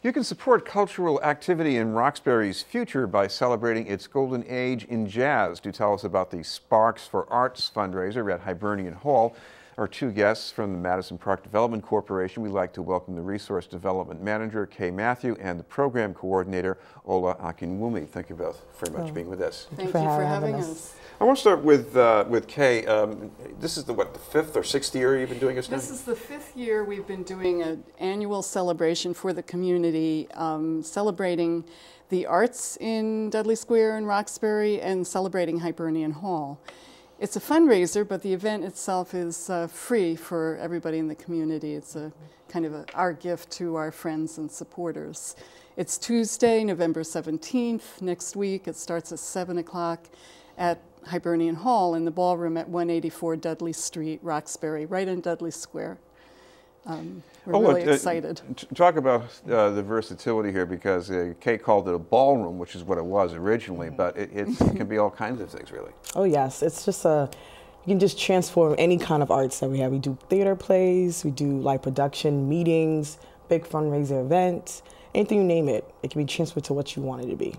You can support cultural activity in Roxbury's future by celebrating its golden age in jazz. Do tell us about the Sparks for Arts fundraiser at Hibernian Hall. Our two guests from the Madison Park Development Corporation. We'd like to welcome the Resource Development Manager, Mathew, and the Program Coordinator, Akinwumi. Thank you both very much for being with us. Thank you for having us. I want to start with Kay. This is the fifth or sixth year you've been doing this now? This is the fifth year we've been doing an annual celebration for the community, celebrating the arts in Dudley Square and Roxbury and celebrating Hibernian Hall. It's a fundraiser, but the event itself is free for everybody in the community. It's a kind of our gift to our friends and supporters. It's Tuesday, November 17th, next week. It starts at 7 o'clock at Hibernian Hall in the ballroom at 184 Dudley Street, Roxbury, right in Dudley Square. We're really excited. Talk about the versatility here, because Kay called it a ballroom, which is what it was originally, but it can be all kinds of things, really. Oh yes, it's just you can just transform any kind of arts that we have. We do theater plays, we do live production, meetings, big fundraiser events, anything you name it. It can be transferred to what you want it to be.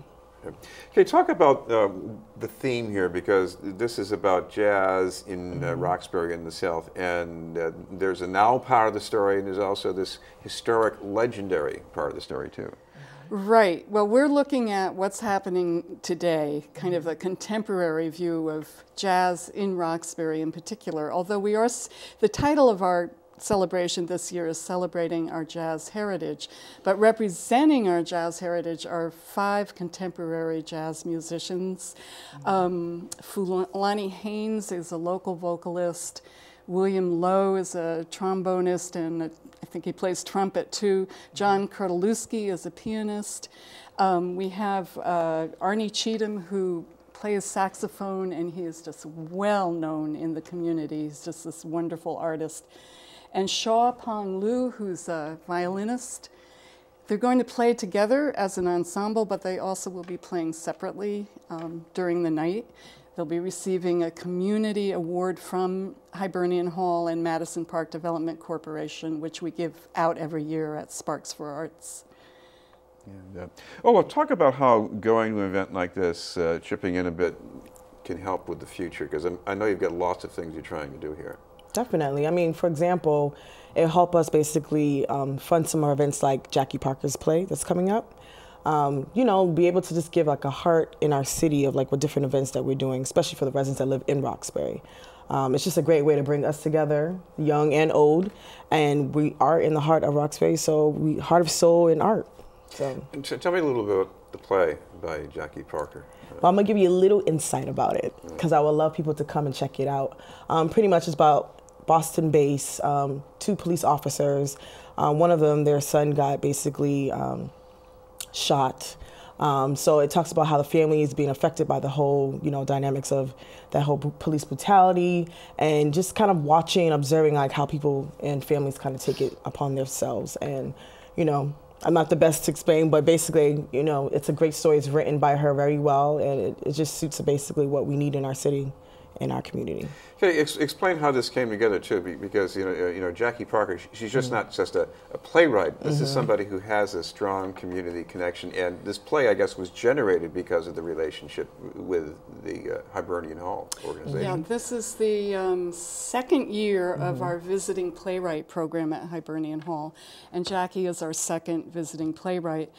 Okay, talk about the theme here, because this is about jazz in Roxbury in the South, and there's a now part of the story, and there's also this historic, legendary part of the story too. Right. Well, we're looking at what's happening today, kind of a contemporary view of jazz in Roxbury in particular, although the title of our celebration this year is celebrating our jazz heritage, but representing our jazz heritage are 5 contemporary jazz musicians. Fulani Haynes is a local vocalist. William Lowe is a trombonist, and I think he plays trumpet too. John Kurtulewski is a pianist. We have Arnie Cheatham, who plays saxophone, and he is just well known in the community. He's just this wonderful artist. And Shaw Pong Lu, who's a violinist. They're going to play together as an ensemble, but they also will be playing separately during the night. They'll be receiving a community award from Hibernian Hall and Madison Park Development Corporation, which we give out every year at Sparks for Arts. And, well, talk about how going to an event like this, chipping in a bit, can help with the future, because I know you've got lots of things you're trying to do here. Definitely. I mean, for example, it'll help us basically fund some of our events like Jackie Parker's play that's coming up. You know, be able to just give like a heart in our city of like what different events that we're doing, especially for the residents that live in Roxbury. It's just a great way to bring us together, young and old, and we are in the heart of Roxbury, so we heart of soul and art. So tell me a little bit about the play by Jackie Parker. Well, I'm gonna give you a little insight about it, because I would love people to come and check it out. Pretty much it's about Boston-based 2 police officers. One of them, their son got basically shot. So it talks about how the family is being affected by the whole, dynamics of that whole police brutality, and just kind of watching and observing like how people and families kind of take it upon themselves. And, I'm not the best to explain, but basically, it's a great story. It's written by her very well, and it just suits basically what we need in our city, in our community. Okay, explain how this came together too, because Jackie Parker, she's just not just a playwright. This is somebody who has a strong community connection, and this play, I guess, was generated because of the relationship with the Hibernian Hall organization. Yeah, this is the second year of our visiting playwright program at Hibernian Hall, and Jackie is our second visiting playwright.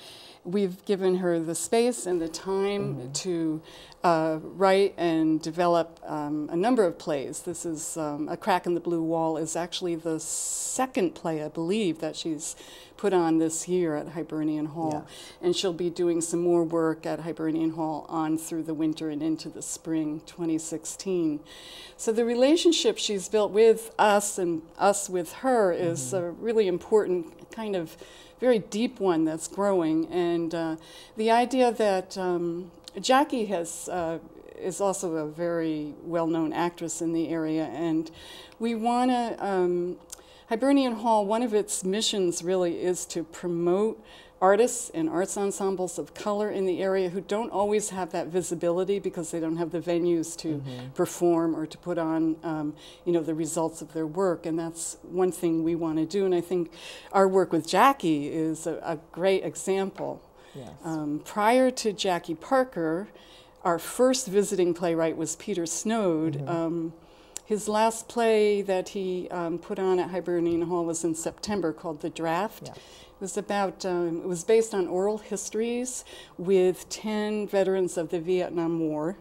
We've given her the space and the time to write and develop a number of plays. This is A Crack in the Blue Wall is actually the second play, I believe, that she's put on this year at Hibernian Hall. Yeah. And she'll be doing some more work at Hibernian Hall on through the winter and into the spring 2016. So the relationship she's built with us and us with her is a really important kind of very deep one that's growing. And the idea that Jackie is also a very well-known actress in the area, and we want to, Hibernian Hall, one of its missions really is to promote artists and arts ensembles of color in the area who don't always have that visibility because they don't have the venues to perform or to put on, you know, the results of their work. And that's one thing we want to do. And I think our work with Jackie is a great example. Yes. Prior to Jackie Parker, our first visiting playwright was Peter Snowd. His last play that he put on at Hibernian Hall was in September, called The Draft. Yes. It was about, it was based on oral histories with 10 veterans of the Vietnam War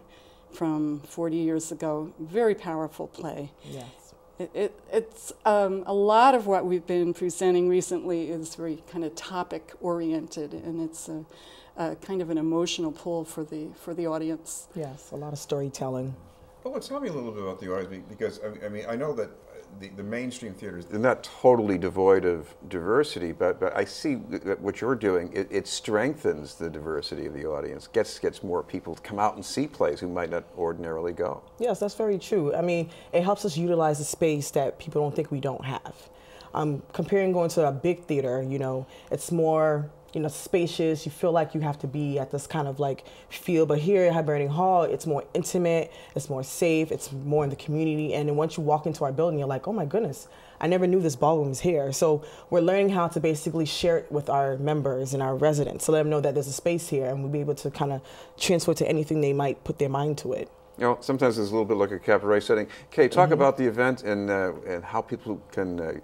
from 40 years ago. Very powerful play. Yes. It's a lot of what we've been presenting recently is very kind of topic oriented, and it's a kind of an emotional pull for the audience. Yes, a lot of storytelling. Well, tell me a little bit about the audience, because I mean, I know that the mainstream theaters, they're not totally devoid of diversity, but I see that what you're doing, it strengthens the diversity of the audience, gets more people to come out and see plays who might not ordinarily go. Yes, that's very true. I mean, it helps us utilize the space that people don't think we don't have. Comparing going to a big theater, you know, it's more, you know, spacious. You feel like you have to be at this kind of like feel, but here at Hibernian Hall, it's more intimate, it's more safe, it's more in the community. And then once you walk into our building, you're like, oh my goodness, I never knew this ballroom was here. So we're learning how to basically share it with our members and our residents to let them know that there's a space here, and we'll be able to kind of transfer to anything they might put their mind to it. You know, sometimes it's a little bit like a cabaret setting. Kay, talk about the event and how people can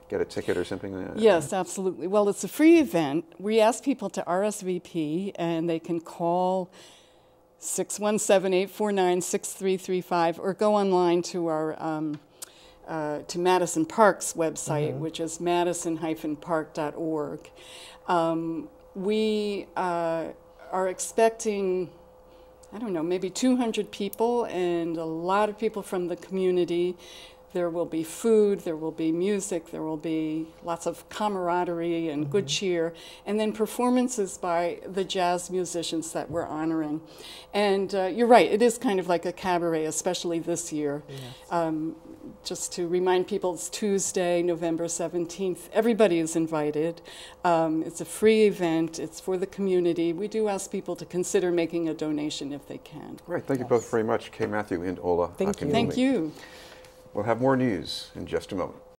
get a ticket or something like that. Yes, absolutely. Well, it's a free event. We ask people to RSVP, and they can call 617-849-6335 or go online to our to Madison Park's website, which is madison-park.org. We are expecting, I don't know, maybe 200 people and a lot of people from the community. There will be food, there will be music, there will be lots of camaraderie and good cheer, and then performances by the jazz musicians that we're honoring. And you're right, it is kind of like a cabaret, especially this year. Yes. Just to remind people, it's Tuesday, November 17th. Everybody is invited. It's a free event. It's for the community. We do ask people to consider making a donation if they can. Great. Thank you both very much, Kay Mathew and Ola Akinwumi. Thank you. We'll have more news in just a moment.